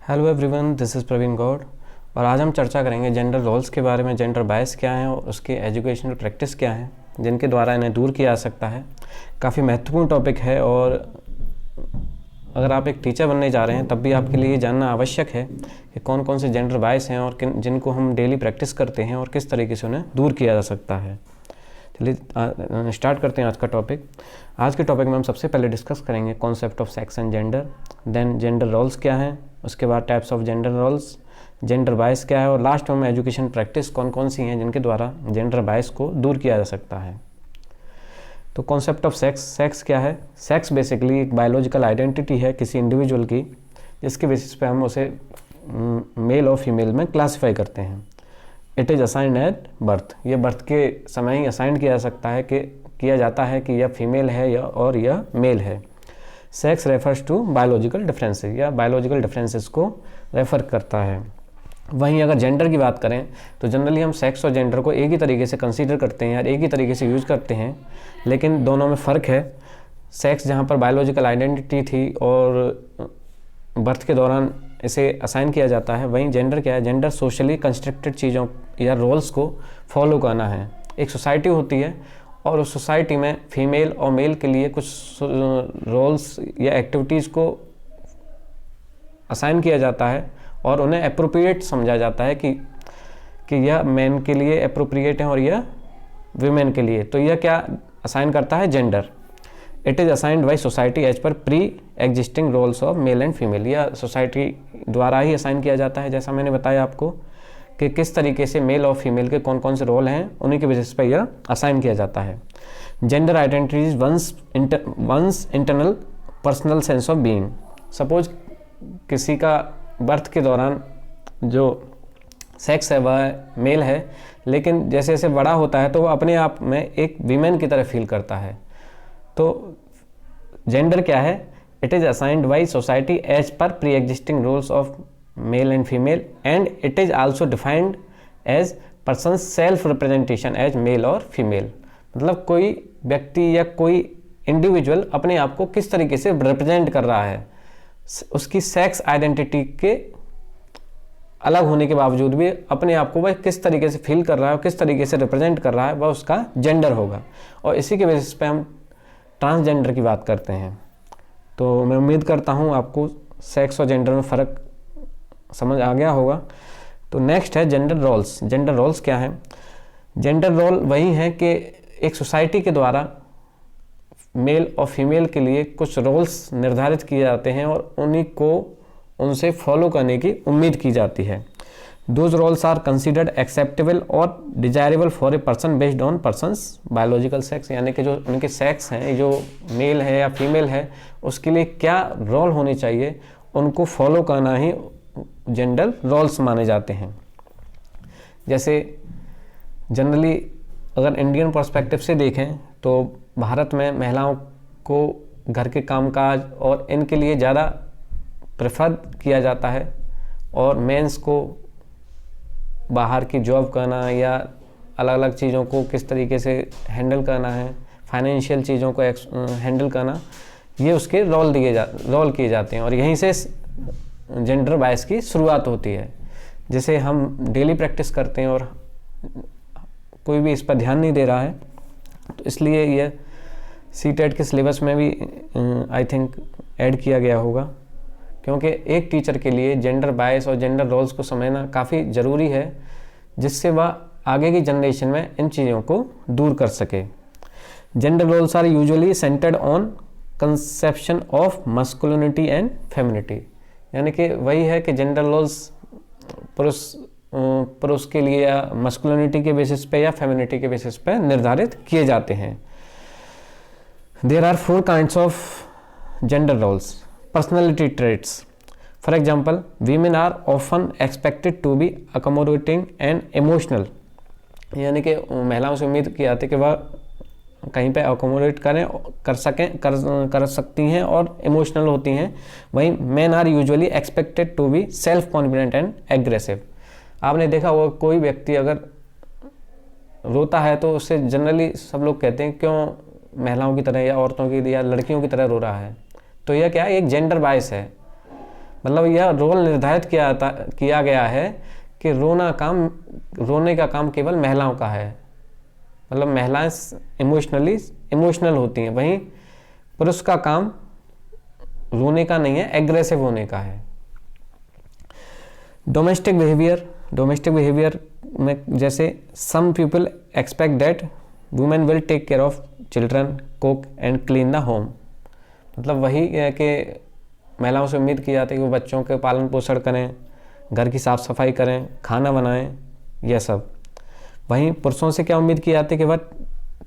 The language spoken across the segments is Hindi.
Hello everyone, this is Praveen Gaur और आज हम चर्चा करेंगे जेंडर रोल्स के बारे में। जेंडर बायस क्या है और उसके एजुकेशनल प्रैक्टिस क्या है जिनके द्वारा इन्हें दूर किया जा सकता है। काफ़ी महत्वपूर्ण टॉपिक है और अगर आप एक टीचर बनने जा रहे हैं तब भी आपके लिए ये जानना आवश्यक है कि कौन कौन से जेंडर बायस हैं और जिनको हम डेली प्रैक्टिस करते हैं और किस तरीके से उन्हें दूर किया जा सकता है। चलिए स्टार्ट करते हैं आज का टॉपिक। आज के टॉपिक में हम सबसे पहले डिस्कस करेंगे concept of sex and gender, then gender roles क्या हैं, उसके बाद types of gender roles, gender bias क्या है और लास्ट में हम एजुकेशन प्रैक्टिस कौन कौन सी हैं जिनके द्वारा जेंडर बायस को दूर किया जा सकता है। तो कॉन्सेप्ट ऑफ सेक्स क्या है? सेक्स बेसिकली एक बायोलॉजिकल आइडेंटिटी है किसी इंडिविजुअल की, जिसके बेसिस पे हम उसे मेल और फीमेल में क्लासीफाई करते हैं। It is assigned at birth, ये बर्थ के समय ही असाइन किया जा सकता है कि किया जाता है कि यह फीमेल है या और यह मेल है। Sex refers to biological differences या बायोलॉजिकल डिफरेंसेस को रेफर करता है। वहीं अगर जेंडर की बात करें तो जनरली हम सेक्स और जेंडर को एक ही तरीके से कंसीडर करते हैं और एक ही तरीके से यूज़ करते हैं, लेकिन दोनों में फ़र्क है। सेक्स जहाँ पर बायोलॉजिकल आइडेंटिटी थी और बर्थ के दौरान इसे असाइन किया जाता है, वहीं जेंडर क्या है? जेंडर सोशली कंस्ट्रक्टेड चीज़ों या रोल्स को फॉलो करना है। एक सोसाइटी होती है और उस सोसाइटी में फीमेल और मेल के लिए कुछ रोल्स या एक्टिविटीज़ को असाइन किया जाता है और उन्हें अप्रोप्रिएट समझा जाता है कि यह मैन के लिए अप्रोप्रिएट है और यह वीमेन के लिए। तो यह क्या असाइन करता है? Gender. It is assigned by society as per pre existing roles of male and female. यह सोसाइटी द्वारा ही असाइन किया जाता है, जैसा मैंने बताया आपको कि किस तरीके से मेल और फीमेल के कौन कौन से रोल हैं, उन्हीं के बेसिस पर यह असाइन किया जाता है। Gender identity is one's internal personal sense of being. Suppose किसी का बर्थ के दौरान जो सेक्स है वह मेल है, लेकिन जैसे जैसे बड़ा होता है तो वह अपने आप में एक वीमेन की तरह फील करता है। तो जेंडर क्या है? It is assigned by society as per pre existing rules of male and female and it is also defined as person self representation as male और फीमेल। मतलब कोई व्यक्ति या कोई इंडिविजुअल अपने आप को किस तरीके से रिप्रेजेंट कर रहा है, उसकी सेक्स आइडेंटिटी के अलग होने के बावजूद भी अपने आप को वह किस तरीके से फील कर रहा है और किस तरीके से रिप्रेजेंट कर रहा है, वह उसका जेंडर होगा। और इसी के बेसिस पे हम ट्रांसजेंडर की बात करते हैं। तो मैं उम्मीद करता हूँ आपको सेक्स और जेंडर में फ़र्क समझ आ गया होगा। तो नेक्स्ट है जेंडर रोल्स। जेंडर रोल्स क्या है? जेंडर रोल वही है कि एक सोसाइटी के द्वारा मेल और फीमेल के लिए कुछ रोल्स निर्धारित किए जाते हैं और उन्हीं को उनसे फॉलो करने की उम्मीद की जाती है। Those roles are considered acceptable और desirable for a person based on person's biological sex, यानी कि जो उनके सेक्स हैं, जो मेल है या फीमेल है, उसके लिए क्या रोल होने चाहिए, उनको फॉलो करना ही जेंडर रोल्स माने जाते हैं। जैसे जनरली अगर इंडियन पर्सपेक्टिव से देखें तो भारत में महिलाओं को घर के कामकाज और इनके लिए ज़्यादा प्रेफर किया जाता है और मेंस को बाहर की जॉब करना या अलग अलग चीज़ों को किस तरीके से हैंडल करना है, फाइनेंशियल चीज़ों को हैंडल करना, ये उसके रोल किए जाते हैं और यहीं से जेंडर बायस की शुरुआत होती है। जैसे हम डेली प्रैक्टिस करते हैं और कोई भी इस पर ध्यान नहीं दे रहा है, तो इसलिए ये सीटेट के सिलेबस में भी आई थिंक ऐड किया गया होगा, क्योंकि एक टीचर के लिए जेंडर बायस और जेंडर रोल्स को समझना काफ़ी ज़रूरी है, जिससे वह आगे की जनरेशन में इन चीज़ों को दूर कर सके। Gender roles are usually centred on conception of masculinity and femininity, यानी कि वही है कि जेंडर रोल्स पुरुष के लिए या मस्कुलिनिटी के बेसिस पे या फेमिनिटी के बेसिस पे निर्धारित किए जाते हैं। There are 4 kinds of gender roles. Personality traits. For example, women are often expected to be accommodating and emotional, यानी कि महिलाओं से उम्मीद की जाती है कि वह कहीं पे अकोमोडेट कर सकती हैं और इमोशनल होती हैं। वहीं men are usually expected to be self confident and aggressive. आपने देखा होगा कोई व्यक्ति अगर रोता है तो उससे जनरली सब लोग कहते हैं क्यों महिलाओं की तरह या औरतों की या लड़कियों की तरह रो रहा है। तो यह क्या है? एक जेंडर बायस है। मतलब यह रोल निर्धारित किया गया है कि रोने का काम केवल महिलाओं का है, मतलब महिलाएं इमोशनल होती हैं, वहीं पुरुष का काम रोने का नहीं है, एग्रेसिव होने का है। डोमेस्टिक बिहेवियर में जैसे some people expect that women will take care of children, cook and clean the home, मतलब वही है कि महिलाओं से उम्मीद की जाती है कि वो बच्चों के पालन पोषण करें, घर की साफ़ सफाई करें, खाना बनाएं, यह सब। वहीं पुरुषों से क्या उम्मीद की जाती है कि वह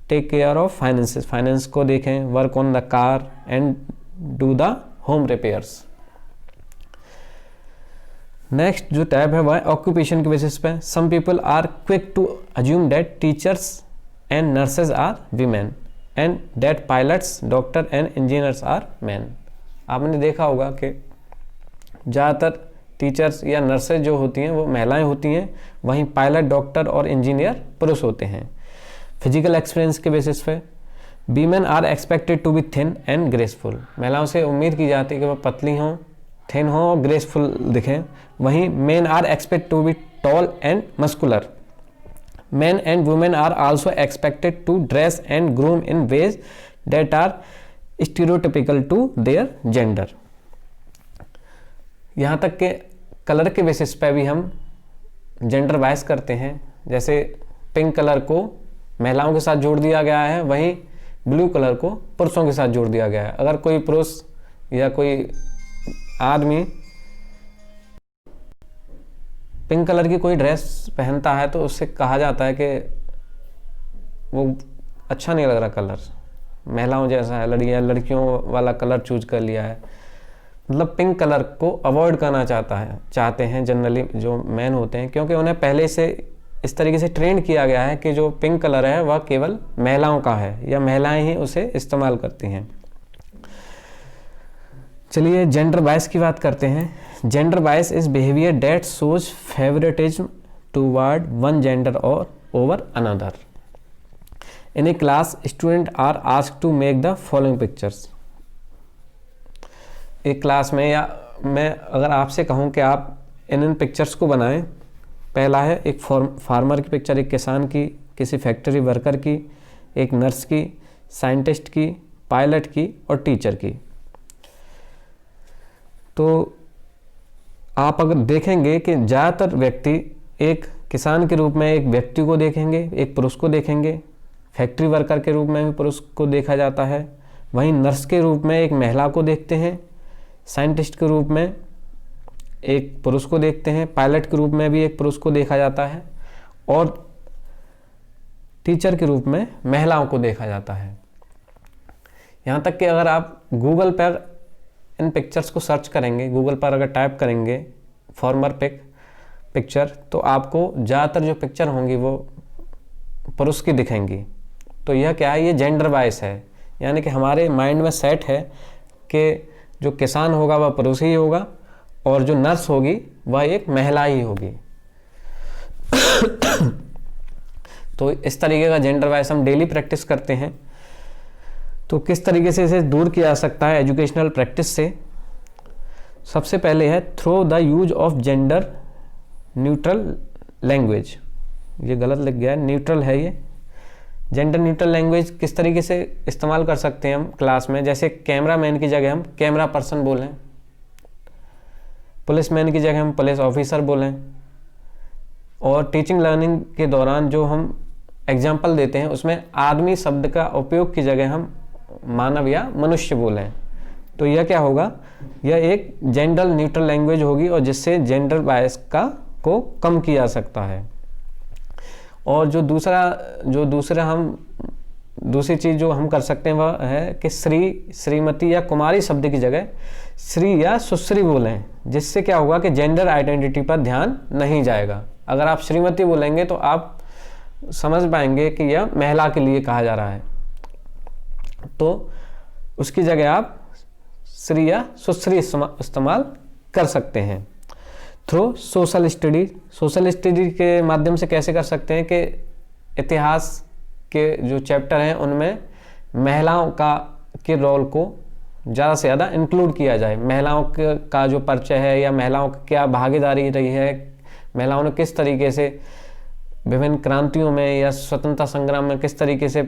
टेक केयर ऑफ फाइनेंस को देखें, work on the car and do the home repairs. Next जो टैब है वह है ऑक्यूपेशन के बेसिस पे। Some people are quick to assume that teachers and nurses are women and that pilots, doctor and engineers are man. आपने देखा होगा कि ज़्यादातर टीचर्स या नर्सेज जो होती हैं वो महिलाएं होती हैं, वहीं पायलट, डॉक्टर और इंजीनियर पुरुष होते हैं। फिजिकल एक्सपीरियंस के बेसिस पे women are expected to be thin and graceful, महिलाओं से उम्मीद की जाती है कि वह पतली हों, थिन हों और ग्रेसफुल दिखें। वहीं men are expect to be tall and muscular. Men and women are also expected to dress and groom in ways that are stereotypical to their gender. यहाँ तक के कलर के बेसिस पे भी हम जेंडर बायस करते हैं। जैसे पिंक कलर को महिलाओं के साथ जोड़ दिया गया है, वहीं ब्लू कलर को पुरुषों के साथ जोड़ दिया गया है। अगर कोई पुरुष या कोई आदमी पिंक कलर की कोई ड्रेस पहनता है तो उससे कहा जाता है कि वो अच्छा नहीं लग रहा, कलर महिलाओं जैसा है, लड़कियों वाला कलर चूज कर लिया है। मतलब पिंक कलर को अवॉइड करना चाहते हैं जनरली जो मैन होते हैं, क्योंकि उन्हें पहले से इस तरीके से ट्रेन किया गया है कि जो पिंक कलर है वह केवल महिलाओं का है या महिलाएं ही उसे इस्तेमाल करती हैं। चलिए जेंडर बायस की बात करते हैं। Gender bias is behaviour that shows favouritism toward one gender or over another. In a class student are asked to make the following pictures. एक क्लास में या मैं अगर आपसे कहूं कि आप इन पिक्चर्स को बनाएं, पहला है एक फार्मर की पिक्चर, एक किसान की, किसी फैक्ट्री वर्कर की, एक नर्स की, साइंटिस्ट की, पायलट की और टीचर की। तो आप अगर देखेंगे कि ज़्यादातर व्यक्ति एक किसान के रूप में एक व्यक्ति को देखेंगे, एक पुरुष को देखेंगे, फैक्ट्री वर्कर के रूप में भी पुरुष को देखा जाता है, वहीं नर्स के रूप में एक महिला को देखते हैं, साइंटिस्ट के रूप में एक पुरुष को देखते हैं, पायलट के रूप में भी एक पुरुष को देखा जाता है और टीचर के रूप में महिलाओं को देखा जाता है। यहाँ तक कि अगर आप गूगल पर इन पिक्चर्स को सर्च करेंगे, गूगल पर अगर टाइप करेंगे फॉर्मर पिक्चर, तो आपको ज़्यादातर जो पिक्चर होंगी वो पुरुष की दिखेंगी। तो यह क्या है, ये जेंडर बायस है, यानी कि हमारे माइंड में सेट है कि जो किसान होगा वह पुरुष ही होगा और जो नर्स होगी वह एक महिला ही होगी। तो इस तरीके का जेंडर बायस हम डेली प्रैक्टिस करते हैं। तो किस तरीके से इसे दूर किया जा सकता है एजुकेशनल प्रैक्टिस से? सबसे पहले है through the use of gender neutral language. ये गलत लिख गया है, न्यूट्रल है ये। जेंडर न्यूट्रल लैंग्वेज किस तरीके से इस्तेमाल कर सकते हैं हम क्लास में? जैसे कैमरा मैन की जगह हम कैमरा पर्सन बोलें, पुलिस मैन की जगह हम पुलिस ऑफिसर बोलें, और टीचिंग लर्निंग के दौरान जो हम एग्जाम्पल देते हैं उसमें आदमी शब्द का उपयोग की जगह हम मानव या मनुष्य बोलें। तो यह क्या होगा, यह एक जेंडर न्यूट्रल लैंग्वेज होगी और जिससे जेंडर बायस को कम किया जा सकता है। और जो दूसरी चीज़ जो हम कर सकते हैं वह है कि श्री, श्रीमती या कुमारी शब्द की जगह श्री या सुश्री बोलें, जिससे क्या होगा कि जेंडर आइडेंटिटी पर ध्यान नहीं जाएगा। अगर आप श्रीमती बोलेंगे तो आप समझ पाएंगे कि यह महिला के लिए कहा जा रहा है, तो उसकी जगह आप श्री या सुश्री इस्तेमाल कर सकते हैं। थ्रू सोशल स्टडी के माध्यम से कैसे कर सकते हैं कि इतिहास के जो चैप्टर हैं उनमें महिलाओं के रोल को ज़्यादा से ज़्यादा इंक्लूड किया जाए। महिलाओं का जो परिचय है या महिलाओं की क्या भागीदारी रही है, महिलाओं ने किस तरीके से विभिन्न क्रांतियों में या स्वतंत्रता संग्राम में किस तरीके से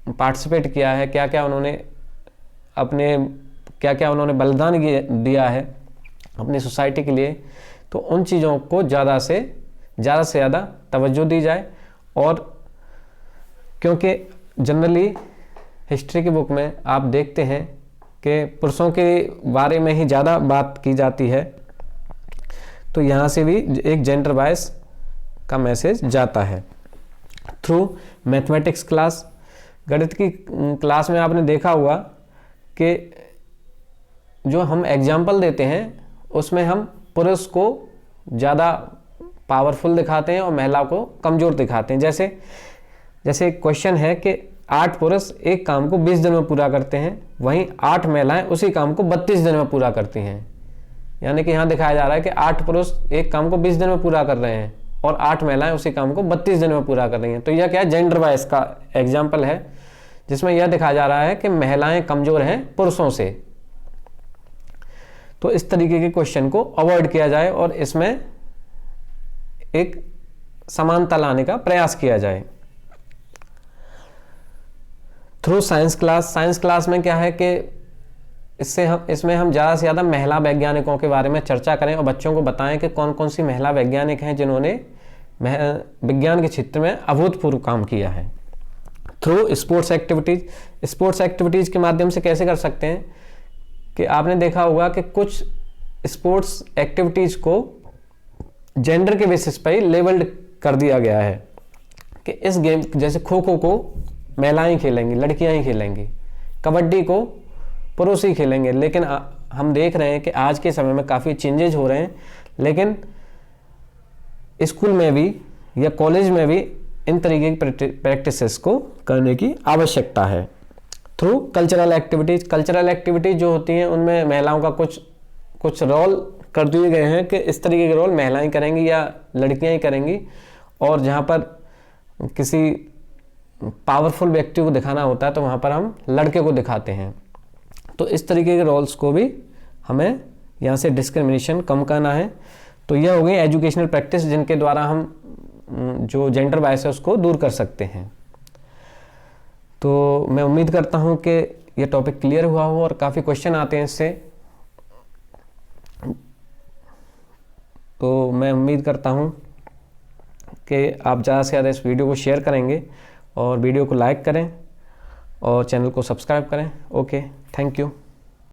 पार्टिसिपेट किया है, क्या क्या उन्होंने बलिदान दिया है अपनी सोसाइटी के लिए, तो उन चीज़ों को ज़्यादा से ज़्यादा तवज्जो दी जाए। और क्योंकि जनरली हिस्ट्री की बुक में आप देखते हैं कि पुरुषों के बारे में ही ज़्यादा बात की जाती है, तो यहाँ से भी एक जेंडर बायस का मैसेज जाता है। थ्रू मैथमेटिक्स क्लास, गणित की क्लास में आपने देखा होगा कि जो हम एग्जाम्पल देते हैं उसमें हम पुरुष को ज़्यादा पावरफुल दिखाते हैं और महिला को कमज़ोर दिखाते हैं। जैसे क्वेश्चन है कि 8 पुरुष एक काम को 20 दिन में पूरा करते हैं, वहीं 8 महिलाएं उसी काम को 32 दिन में पूरा करती हैं। यानी कि यहाँ दिखाया जा रहा है कि 8 पुरुष एक काम को 20 दिन में पूरा कर रहे हैं और 8 महिलाएं उसी काम को 32 दिन में पूरा कर रही हैं। तो यह क्या है, जेंडर वाइज का एग्जाम्पल है, जिसमें यह दिखाया जा रहा है कि महिलाएं कमज़ोर हैं पुरुषों से। तो इस तरीके के क्वेश्चन को अवॉइड किया जाए और इसमें एक समानता लाने का प्रयास किया जाए। थ्रू साइंस क्लास में क्या है कि इसमें हम ज़्यादा से ज़्यादा महिला वैज्ञानिकों के बारे में चर्चा करें और बच्चों को बताएं कि कौन कौन सी महिला वैज्ञानिक हैं जिन्होंने विज्ञान के क्षेत्र में अभूतपूर्व काम किया है। थ्रू स्पोर्ट्स एक्टिविटीज़ के माध्यम से कैसे कर सकते हैं कि आपने देखा होगा कि कुछ स्पोर्ट्स एक्टिविटीज़ को जेंडर के बेसिस पर ही लेबल्ड कर दिया गया है कि इस गेम, जैसे खो खो को महिलाएं खेलेंगी, लड़कियां ही खेलेंगी, कबड्डी को पुरुष ही खेलेंगे। लेकिन हम देख रहे हैं कि आज के समय में काफ़ी चेंजेज हो रहे हैं, लेकिन स्कूल में भी या कॉलेज में भी इन तरीके की प्रैक्टिसेस को करने की आवश्यकता है। थ्रू कल्चरल एक्टिविटीज़ जो होती हैं उनमें महिलाओं का कुछ रोल कर दिए गए हैं कि इस तरीके के रोल महिलाएं करेंगी या लड़कियां ही करेंगी, और जहाँ पर किसी पावरफुल व्यक्ति को दिखाना होता है तो वहाँ पर हम लड़के को दिखाते हैं। तो इस तरीके के रोल्स को भी हमें यहाँ से डिस्क्रिमिनेशन कम करना है। तो यह हो गई एजुकेशनल प्रैक्टिस जिनके द्वारा हम जो जेंडर बायस है उसको दूर कर सकते हैं। तो मैं उम्मीद करता हूँ कि यह टॉपिक क्लियर हुआ हो और काफ़ी क्वेश्चन आते हैं इससे। तो मैं उम्मीद करता हूँ कि आप ज़्यादा से ज़्यादा इस वीडियो को शेयर करेंगे और वीडियो को लाइक करें और चैनल को सब्सक्राइब करें। Okay, thank you.